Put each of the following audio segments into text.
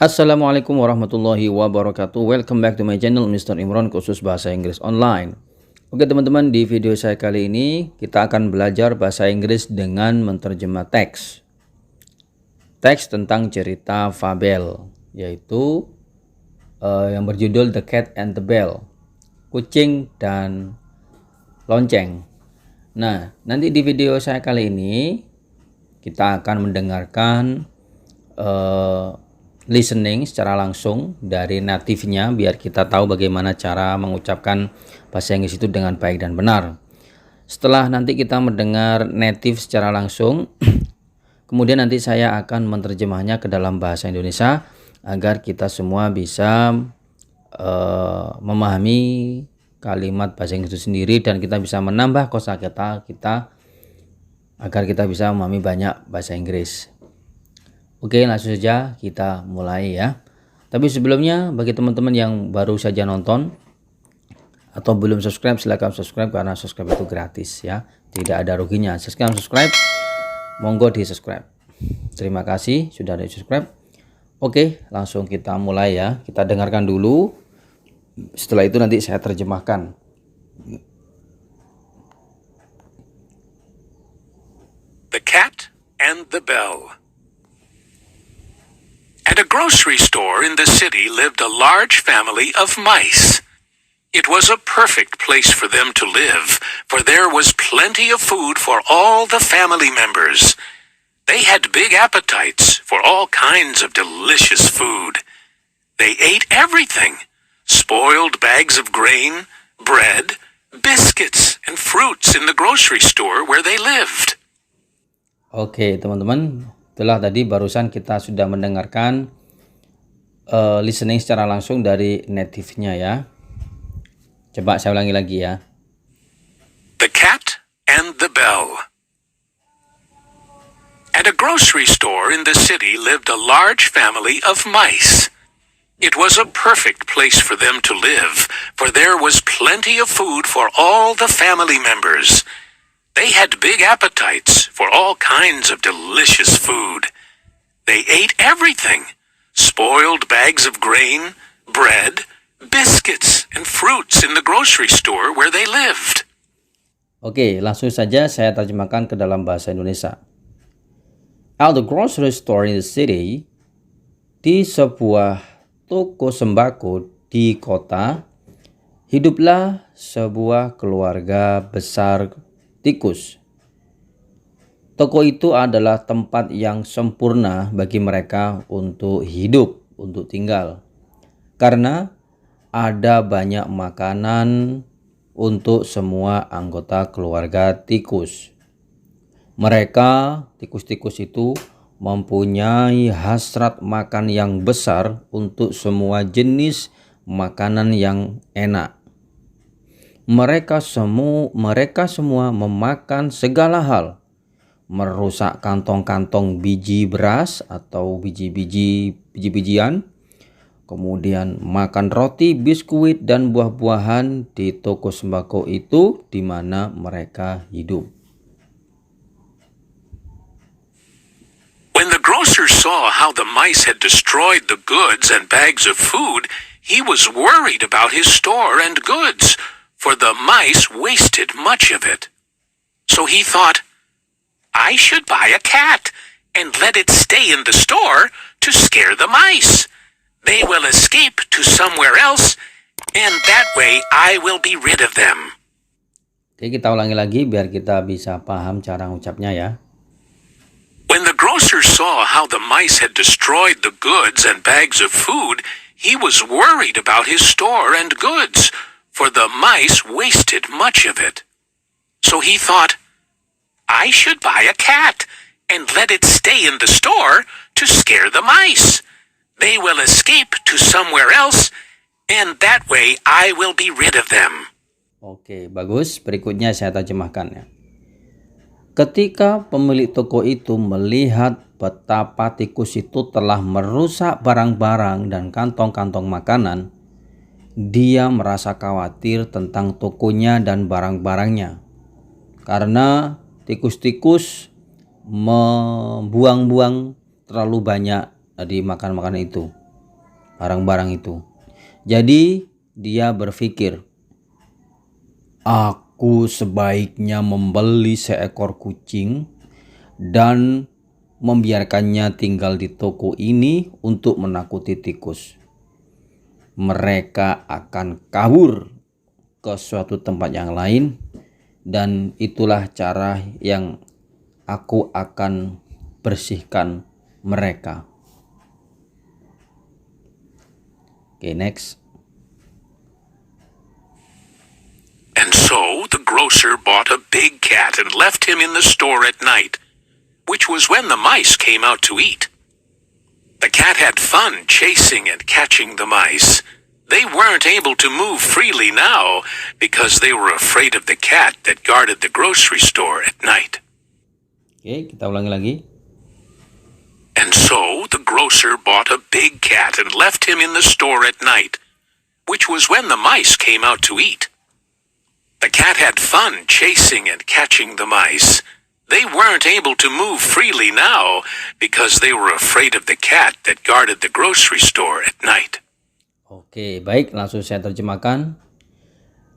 Assalamualaikum warahmatullahi wabarakatuh. Welcome back to my channel Mr. Imron, khusus bahasa Inggris online. Oke teman-teman, di video saya kali ini kita akan belajar bahasa Inggris dengan menerjemah teks. Teks tentang cerita fabel, yaitu yang berjudul The Cat and the Bell, kucing dan lonceng. Nah, nanti di video saya kali ini kita akan mendengarkan listening secara langsung dari native-nya, biar kita tahu bagaimana cara mengucapkan bahasa Inggris itu dengan baik dan benar. Setelah nanti kita mendengar native secara langsung, kemudian nanti saya akan menerjemahnya ke dalam bahasa Indonesia agar kita semua bisa memahami kalimat bahasa Inggris itu sendiri, dan kita bisa menambah kosakata kita agar kita bisa memahami banyak bahasa Inggris. Oke, langsung saja kita mulai ya. Tapi sebelumnya, bagi teman-teman yang baru saja nonton atau belum subscribe, silahkan subscribe karena subscribe itu gratis ya. Tidak ada ruginya. Subscribe, monggo di subscribe. Terima kasih sudah di subscribe. Oke, langsung kita mulai ya. Kita dengarkan dulu. Setelah itu nanti saya terjemahkan. The Cat and the Bell. At a grocery store in the city lived a large family of mice. It was a perfect place for them to live, for there was plenty of food for all the family members. They had big appetites for all kinds of delicious food. They ate everything: spoiled bags of grain, bread, biscuits, and fruits in the grocery store where they lived. Oke teman-teman, itulah tadi barusan kita sudah mendengarkan listening secara langsung dari native-nya ya. Coba saya ulangi lagi ya. The Cat and the Bell. At a grocery store in the city lived a large family of mice. It was a perfect place for them to live, for there was plenty of food for all the family members. They had big appetites for all kinds of delicious food. They ate everything: spoiled bags of grain, bread, biscuits, and fruits in the grocery store where they lived. Oke, langsung saja saya terjemahkan ke dalam bahasa Indonesia. At the grocery store in the city, di sebuah toko sembako di kota, hiduplah sebuah keluarga besar tikus. Toko itu adalah tempat yang sempurna bagi mereka untuk hidup, untuk tinggal. Karena ada banyak makanan untuk semua anggota keluarga tikus. Mereka, tikus-tikus itu, mempunyai hasrat makan yang besar untuk semua jenis makanan yang enak. Mereka semua memakan segala hal, merusak kantong-kantong biji beras atau biji-bijian, kemudian makan roti, biskuit, dan buah-buahan di toko sembako itu di mana mereka hidup. When the grocer saw how the mice had destroyed the goods and bags of food, he was worried about his store and goods, for the mice wasted much of it. So he thought, I should buy a cat and let it stay in the store to scare the mice. They will escape to somewhere else, and that way I will be rid of them. Oke, kita ulangi lagi biar kita bisa paham cara ngucapnya ya. When the grocer saw how the mice had destroyed the goods and bags of food, he was worried about his store and goods, for the mice wasted much of it. So he thought, I should buy a cat and let it stay in the store to scare the mice. They will escape to somewhere else, and that way I will be rid of them. Oke, bagus. Berikutnya saya terjemahkan ya. Ketika pemilik toko itu melihat betapa tikus itu telah merusak barang-barang dan kantong-kantong makanan, dia merasa khawatir tentang tokonya dan barang-barangnya. Karena tikus-tikus membuang-buang terlalu banyak di makanan-makanan itu. barang-barang itu. Jadi dia berpikir, aku sebaiknya membeli seekor kucing dan membiarkannya tinggal di toko ini untuk menakuti tikus. Mereka akan kabur ke suatu tempat yang lain, dan itulah cara yang aku akan bersihkan mereka. Okay, next. And so the grocer bought a big cat and left him in the store at night, which was when the mice came out to eat. The cat had fun chasing and catching the mice. They weren't able to move freely now because they were afraid of the cat that guarded the grocery store at night. Oke, kita ulangi lagi. And so the grocer bought a big cat and left him in the store at night, which was when the mice came out to eat. The cat had fun chasing and catching the mice. They weren't able to move freely now because they were afraid of the cat that guarded the grocery store at night. Oke, baik, langsung saya terjemahkan.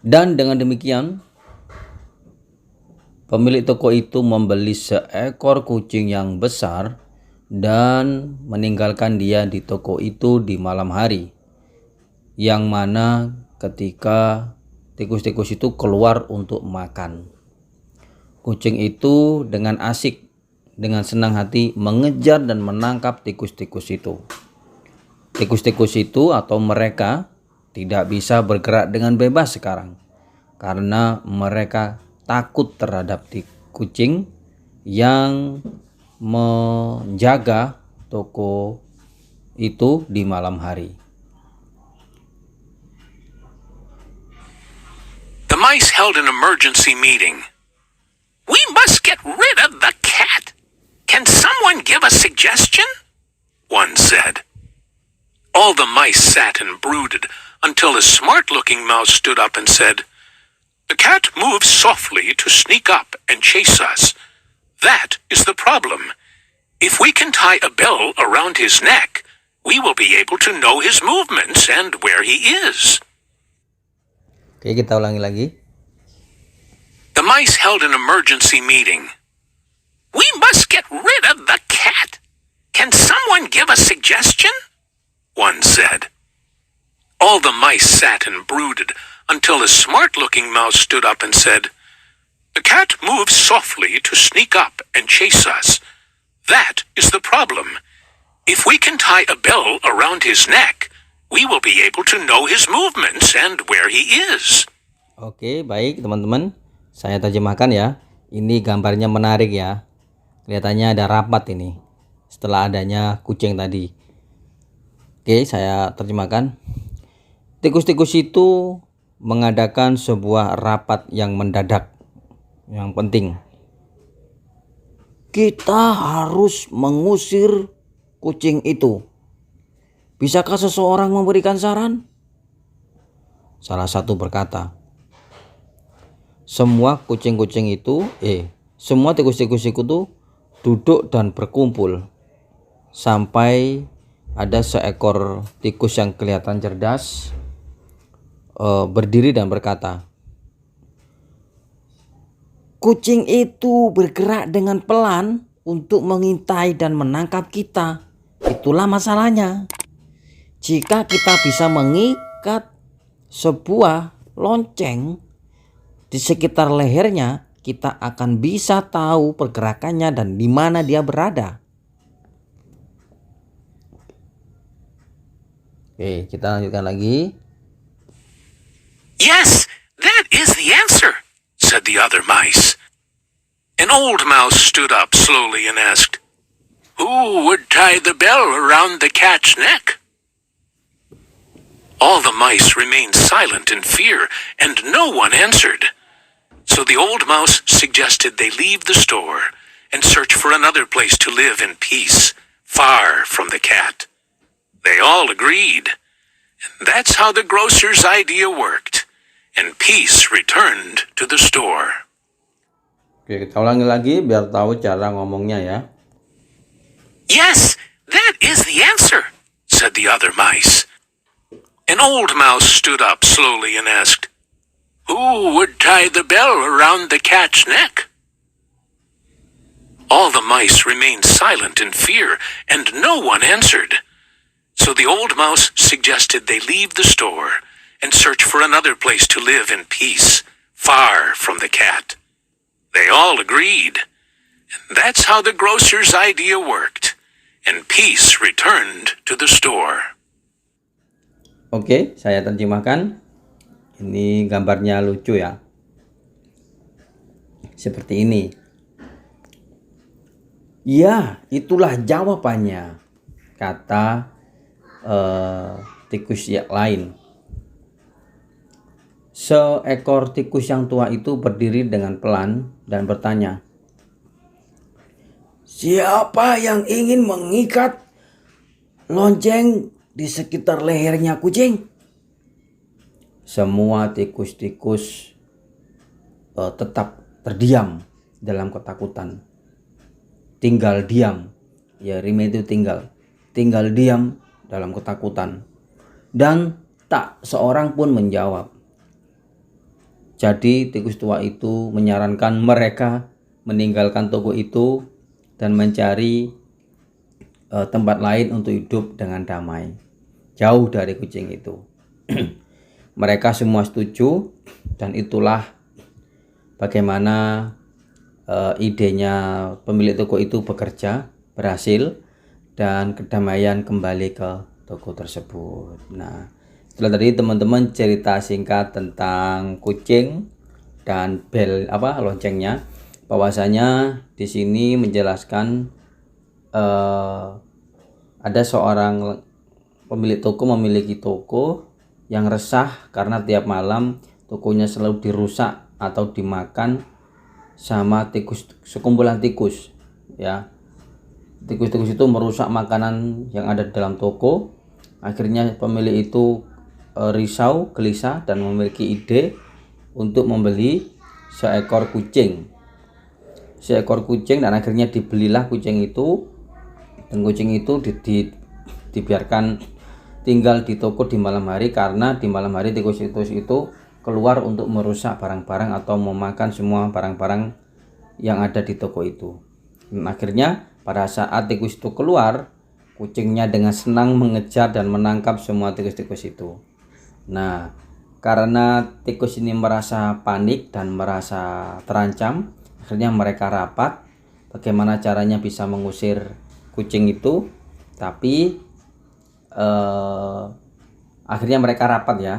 Dan dengan demikian, pemilik toko itu membeli seekor kucing yang besar dan meninggalkan dia di toko itu di malam hari, yang mana ketika tikus-tikus itu keluar untuk makan. Kucing itu dengan asik, dengan senang hati mengejar dan menangkap tikus-tikus itu. Tikus-tikus itu atau mereka tidak bisa bergerak dengan bebas sekarang karena mereka takut terhadap kucing yang menjaga toko itu di malam hari. The mice held an emergency meeting. We must get rid of the cat. Can someone give a suggestion? One said. All the mice sat and brooded until a smart-looking mouse stood up and said, The cat moves softly to sneak up and chase us. That is the problem. If we can tie a bell around his neck, we will be able to know his movements and where he is. Oke, kita ulangi lagi. The mice held an emergency meeting. We must get rid of the cat. Can someone give a suggestion? One said. All the mice sat and brooded until a smart-looking mouse stood up and said, The cat moves softly to sneak up and chase us. That is the problem. If we can tie a bell around his neck, we will be able to know his movements and where he is. Oke, baik teman-teman. Saya terjemahkan ya. Ini gambarnya menarik ya. Kelihatannya ada rapat ini setelah adanya kucing tadi. Oke, saya terjemahkan. Tikus-tikus itu mengadakan sebuah rapat yang mendadak, yang penting. Kita harus mengusir kucing itu. Bisakah seseorang memberikan saran? Salah satu berkata, semua tikus-tikus itu duduk dan berkumpul sampai ada seekor tikus yang kelihatan cerdas berdiri dan berkata, kucing itu bergerak dengan pelan untuk mengintai dan menangkap kita. Itulah masalahnya. Jika kita bisa mengikat sebuah lonceng di sekitar lehernya, kita akan bisa tahu pergerakannya dan di mana dia berada. Oke, kita lanjutkan lagi. Yes, that is the answer, said the other mice. An old mouse stood up slowly and asked, Who would tie the bell around the cat's neck? All the mice remained silent in fear, and no one answered. So the old mouse suggested they leave the store and search for another place to live in peace, far from the cat. They all agreed. And that's how the grocer's idea worked, and peace returned to the store. Oke, kita ulangi lagi biar tahu cara ngomongnya ya. Yes, that is the answer, said the other mice. An old mouse stood up slowly and asked, "Who would tie the bell around the cat's neck?" All the mice remained silent in fear, and no one answered. So the old mouse suggested they leave the store and search for another place to live in peace, far from the cat. They all agreed. And that's how the grocer's idea worked, and peace returned to the store. Oke, saya terjemahkan. Ini gambarnya lucu ya. Seperti ini. Ya, itulah jawabannya, kata tikus yang lain. Seekor tikus yang tua itu berdiri dengan pelan dan bertanya, "Siapa yang ingin mengikat lonceng di sekitar lehernya kucing?" Semua tikus-tikus tetap terdiam dalam ketakutan. Tinggal diam. Ya, rime itu tinggal diam dalam ketakutan. Dan tak seorang pun menjawab. Jadi tikus tua itu menyarankan mereka meninggalkan toko itu dan mencari tempat lain untuk hidup dengan damai, jauh dari kucing itu. Mereka semua setuju, dan itulah bagaimana idenya pemilik toko itu bekerja berhasil dan kedamaian kembali ke toko tersebut. Nah, itulah tadi teman-teman cerita singkat tentang kucing dan bel loncengnya. Bahwasanya di sini menjelaskan ada seorang pemilik toko memiliki toko yang resah karena tiap malam tokonya selalu dirusak atau dimakan sama sekumpulan tikus ya. Tikus-tikus itu merusak makanan yang ada di dalam toko. Akhirnya pemilik itu risau, gelisah, dan memiliki ide untuk membeli seekor kucing, dan akhirnya dibelilah kucing itu. Dan kucing itu dibiarkan tinggal di toko di malam hari, karena di malam hari tikus-tikus itu keluar untuk merusak barang-barang atau memakan semua barang-barang yang ada di toko itu. Dan akhirnya pada saat tikus itu keluar, kucingnya dengan senang mengejar dan menangkap semua tikus-tikus itu. Nah, karena tikus ini merasa panik dan merasa terancam, akhirnya mereka rapat bagaimana caranya bisa mengusir kucing itu. Tapi akhirnya mereka rapat ya.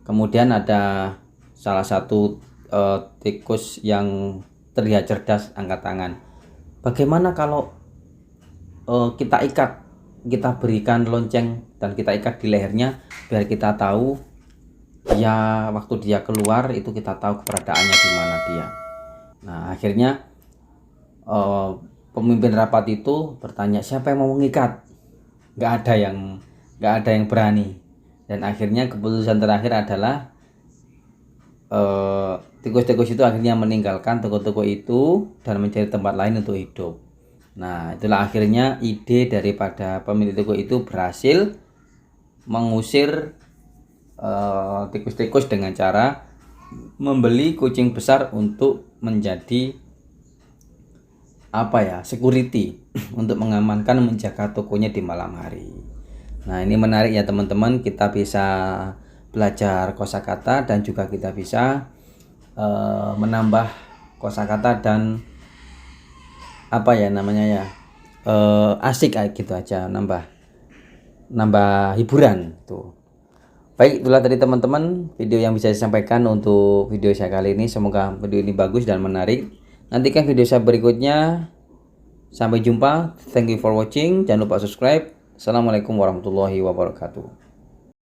Kemudian ada salah satu tikus yang terlihat cerdas angkat tangan. Bagaimana kalau kita berikan lonceng dan kita ikat di lehernya, biar kita tahu ya waktu dia keluar itu kita tahu keberadaannya di mana dia. Nah, akhirnya pemimpin rapat itu bertanya, siapa yang mau mengikat? Nggak ada yang berani. Dan akhirnya keputusan terakhir adalah tikus-tikus itu akhirnya meninggalkan toko-toko itu dan mencari tempat lain untuk hidup. Nah, itulah akhirnya ide daripada pemilik toko itu berhasil mengusir tikus-tikus dengan cara membeli kucing besar untuk menjadi security untuk mengamankan, menjaga tokonya di malam hari. Nah, ini menarik ya teman-teman, kita bisa belajar kosakata dan juga kita bisa menambah kosakata dan asik gitu aja, nambah hiburan tuh. Baik, itulah tadi teman-teman video yang bisa saya sampaikan untuk video saya kali ini. Semoga video ini bagus dan menarik. Nantikan video saya berikutnya. Sampai jumpa. Thank you for watching. Jangan lupa subscribe. Assalamualaikum warahmatullahi wabarakatuh.